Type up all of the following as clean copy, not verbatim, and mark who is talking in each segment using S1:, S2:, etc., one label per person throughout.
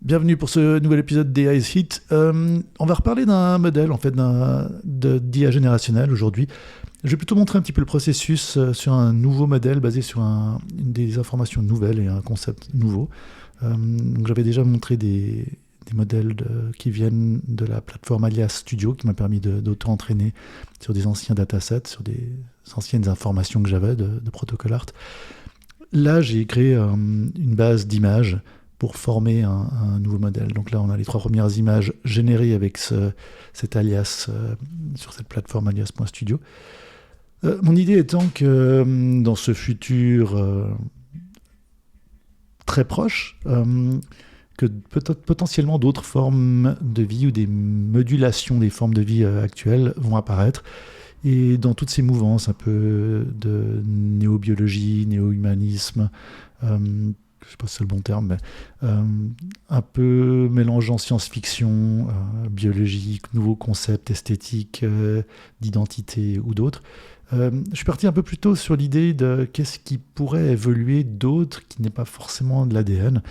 S1: Bienvenue pour ce nouvel épisode d'AI Hit. On va reparler d'un modèle, en fait, d'IA générationnelle aujourd'hui. Je vais plutôt montrer un petit peu le processus sur un nouveau modèle basé sur des informations nouvelles et un concept nouveau. Donc j'avais déjà montré des modèles qui viennent de la plateforme Alias Studio qui m'a permis d'auto-entraîner sur des anciens datasets, sur des anciennes informations que j'avais de Protocol Art. Là, j'ai créé une base d'images pour former un nouveau modèle. Donc là, on a les 3 premières images générées avec cet alias sur cette plateforme alias.studio. Mon idée étant que dans ce futur très proche, que peut-être potentiellement d'autres formes de vie ou des modulations des formes de vie actuelles vont apparaître. Et dans toutes ces mouvances un peu de néobiologie, néo-humanisme, je ne sais pas si c'est le bon terme, mais un peu mélangeant science-fiction, biologie, nouveaux concepts esthétiques, d'identité ou d'autres. Je suis parti un peu plus tôt sur l'idée de qu'est-ce qui pourrait évoluer d'autre qui n'est pas forcément de l'ADN.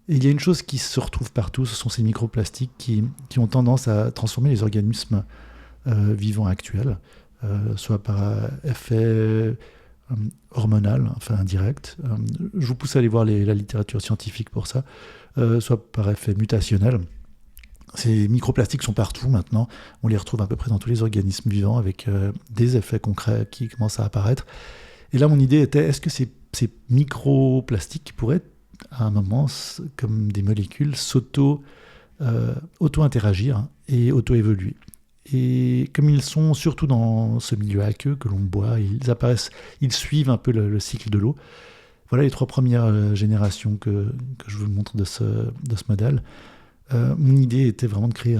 S1: Et il y a une chose qui se retrouve partout, ce sont ces microplastiques qui ont tendance à transformer les organismes vivants actuels, soit par effet hormonal, enfin indirect. Je vous pousse à aller voir la littérature scientifique pour ça, soit par effet mutationnel. Ces microplastiques sont partout maintenant, on les retrouve à peu près dans tous les organismes vivants avec des effets concrets qui commencent à apparaître. Et là, mon idée était, est-ce que ces microplastiques pourraient, à un moment, comme des molécules, auto-interagir et auto-évoluer. Et comme ils sont surtout dans ce milieu aqueux que l'on boit, ils suivent un peu le cycle de l'eau. Voilà les 3 premières générations que je vous montre de ce modèle. Mon idée était vraiment de créer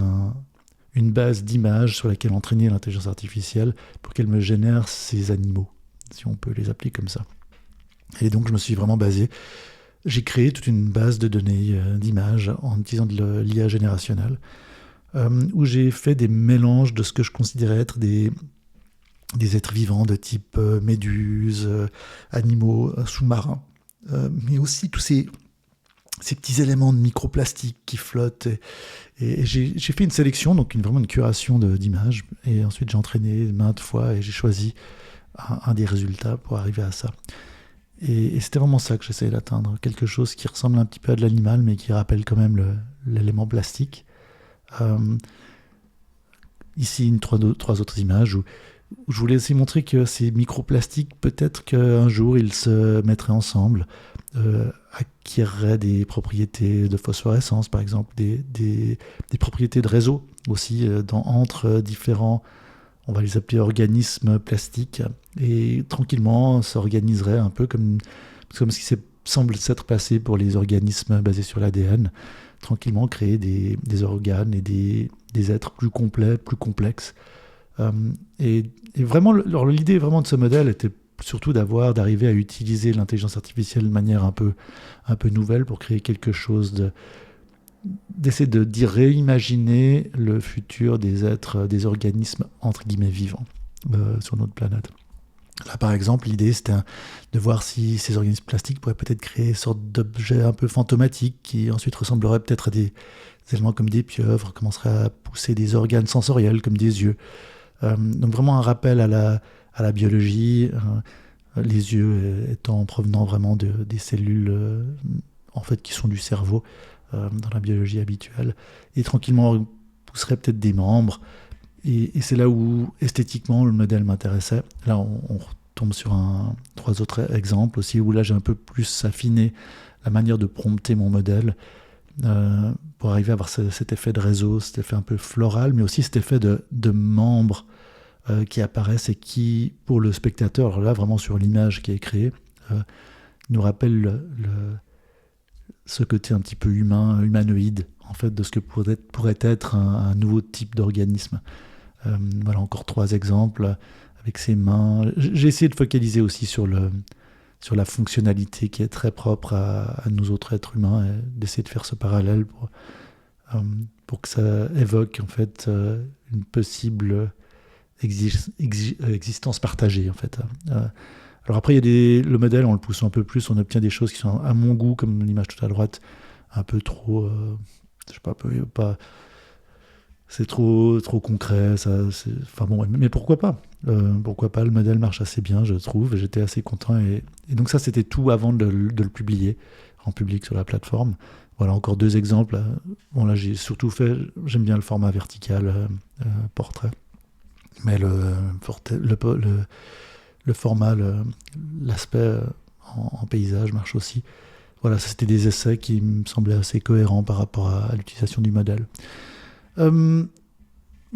S1: une base d'images sur laquelle entraîner l'intelligence artificielle pour qu'elle me génère ces animaux, si on peut les appeler comme ça. Et donc je me suis vraiment basé. J'ai créé toute une base de données d'images en utilisant de l'IA générationnelle, où j'ai fait des mélanges de ce que je considérais être des êtres vivants de type méduses, animaux sous-marins, mais aussi tous ces petits éléments de microplastiques qui flottent. Et j'ai fait une sélection, donc vraiment une curation d'images, et ensuite j'ai entraîné maintes fois et j'ai choisi un des résultats pour arriver à ça. Et c'était vraiment ça que j'essayais d'atteindre, quelque chose qui ressemble un petit peu à de l'animal, mais qui rappelle quand même l'élément plastique. Ici, 3 autres images où je voulais aussi montrer que ces microplastiques, peut-être qu'un jour, ils se mettraient ensemble, acquéreraient des propriétés de phosphorescence, par exemple, des propriétés de réseau aussi, entre différents, on va les appeler organismes plastiques, et tranquillement s'organiseraient un peu comme ce qui semble s'être passé pour les organismes basés sur l'ADN, tranquillement créer des organes et des êtres plus complets, plus complexes. Et vraiment, l'idée vraiment de ce modèle était surtout d'arriver à utiliser l'intelligence artificielle de manière un peu nouvelle pour créer quelque chose d'essayer d'y réimaginer le futur des êtres, des organismes entre guillemets vivants sur notre planète. Là, par exemple, l'idée, c'était de voir si ces organismes plastiques pourraient peut-être créer une sorte d'objets un peu fantomatiques qui ensuite ressembleraient peut-être à des éléments comme des pieuvres, commenceraient à pousser des organes sensoriels comme des yeux. Donc vraiment un rappel à la biologie, les yeux étant provenant vraiment des cellules en fait, qui sont du cerveau dans la biologie habituelle. Et tranquillement, on pousserait peut-être des membres. Et c'est là où, esthétiquement, le modèle m'intéressait. Là, on retombe sur 3 autres exemples aussi, où là, j'ai un peu plus affiné la manière de prompter mon modèle pour arriver à avoir cet effet de réseau, cet effet un peu floral, mais aussi cet effet de membres qui apparaissent et qui, pour le spectateur, alors là, vraiment sur l'image qui est créée, nous rappelle ce côté un petit peu humanoïde, en fait, de ce que pourrait être un nouveau type d'organisme. Voilà encore 3 exemples avec ses mains. J'ai essayé de focaliser aussi sur la fonctionnalité qui est très propre à nous autres êtres humains, et d'essayer de faire ce parallèle pour que ça évoque en fait une possible existence partagée en fait. Alors après, il y a le modèle, en le poussant un peu plus, on obtient des choses qui sont à mon goût, comme l'image tout à droite, un peu trop, je sais pas, c'est trop concret. Enfin bon, mais pourquoi pas? Pourquoi pas? Le modèle marche assez bien, je trouve. Et j'étais assez content. Et donc ça, c'était tout avant de le publier en public sur la plateforme. Voilà, encore 2 exemples. Bon, là, j'aime bien le format vertical, portrait. Mais le format, l'aspect en paysage marche aussi. Voilà, ça c'était des essais qui me semblaient assez cohérents par rapport à l'utilisation du modèle. Une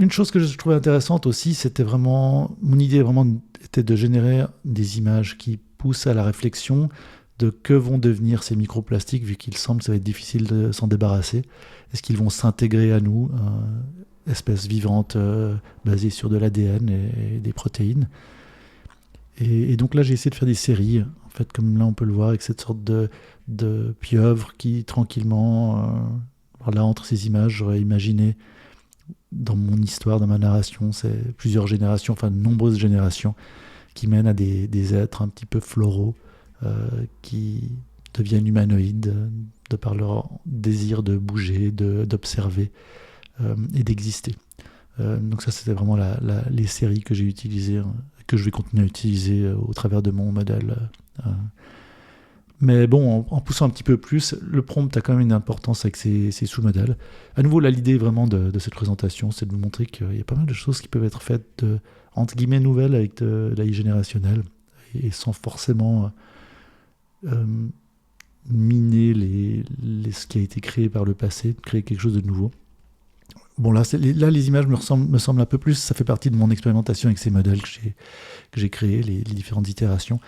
S1: chose que je trouvais intéressante aussi, c'était vraiment, mon idée vraiment était de générer des images qui poussent à la réflexion de que vont devenir ces microplastiques, vu qu'il semble que ça va être difficile de s'en débarrasser. Est-ce qu'ils vont s'intégrer à nous, espèce vivante basée sur de l'ADN et des protéines? Et donc là, j'ai essayé de faire des séries, en fait, comme là on peut le voir, avec cette sorte de pieuvre qui, tranquillement, voilà, entre ces images, j'aurais imaginé, dans mon histoire, dans ma narration, c'est plusieurs générations, enfin de nombreuses générations, qui mènent à des êtres un petit peu floraux, qui deviennent humanoïdes, de par leur désir de bouger, d'observer et d'exister. Donc ça, c'était vraiment les séries que j'ai utilisées, que je vais continuer à utiliser au travers de mon modèle. Mais bon, en poussant un petit peu plus, le prompt a quand même une importance avec ces sous-modèles. À nouveau, là, l'idée vraiment de cette présentation, c'est de vous montrer qu'il y a pas mal de choses qui peuvent être faites entre guillemets nouvelles avec de l'AI générationnelle et sans forcément miner ce qui a été créé par le passé, créer quelque chose de nouveau. Bon, là, les images me semblent un peu plus, ça fait partie de mon expérimentation avec ces modèles que j'ai créés, les différentes itérations.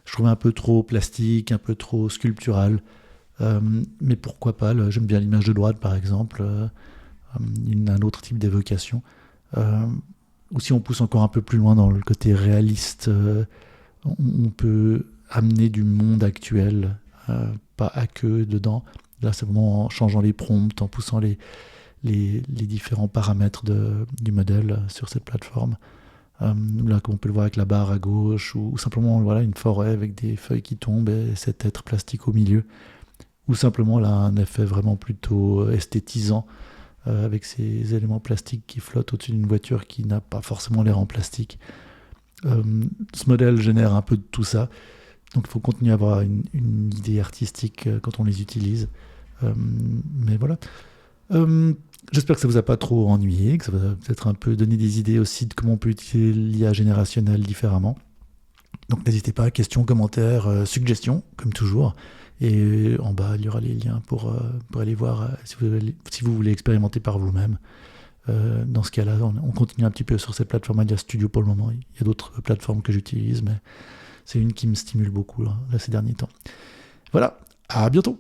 S1: Je trouvais un peu trop plastique, un peu trop sculptural, mais pourquoi pas, j'aime bien l'image de droite par exemple, un autre type d'évocation. Ou si on pousse encore un peu plus loin dans le côté réaliste, on peut amener du monde actuel, pas à que dedans. Là, c'est vraiment en changeant les prompts, en poussant les différents paramètres du modèle sur cette plateforme. Là, comme on peut le voir avec la barre à gauche, ou simplement voilà, une forêt avec des feuilles qui tombent et cet être plastique au milieu. Ou simplement là, un effet vraiment plutôt esthétisant, avec ces éléments plastiques qui flottent au-dessus d'une voiture qui n'a pas forcément l'air en plastique. Ce modèle génère un peu de tout ça. Donc il faut continuer à avoir une idée artistique quand on les utilise. Mais voilà. J'espère que ça vous a pas trop ennuyé, que ça va peut-être un peu donner des idées aussi de comment on peut utiliser l'IA générationnelle différemment. Donc n'hésitez pas, questions, commentaires, suggestions, comme toujours. Et en bas, il y aura les liens pour aller voir si vous voulez expérimenter par vous-même. Dans ce cas-là, on continue un petit peu sur cette plateforme Alia Studio pour le moment. Il y a d'autres plateformes que j'utilise, mais c'est une qui me stimule beaucoup là, ces derniers temps. Voilà, à bientôt!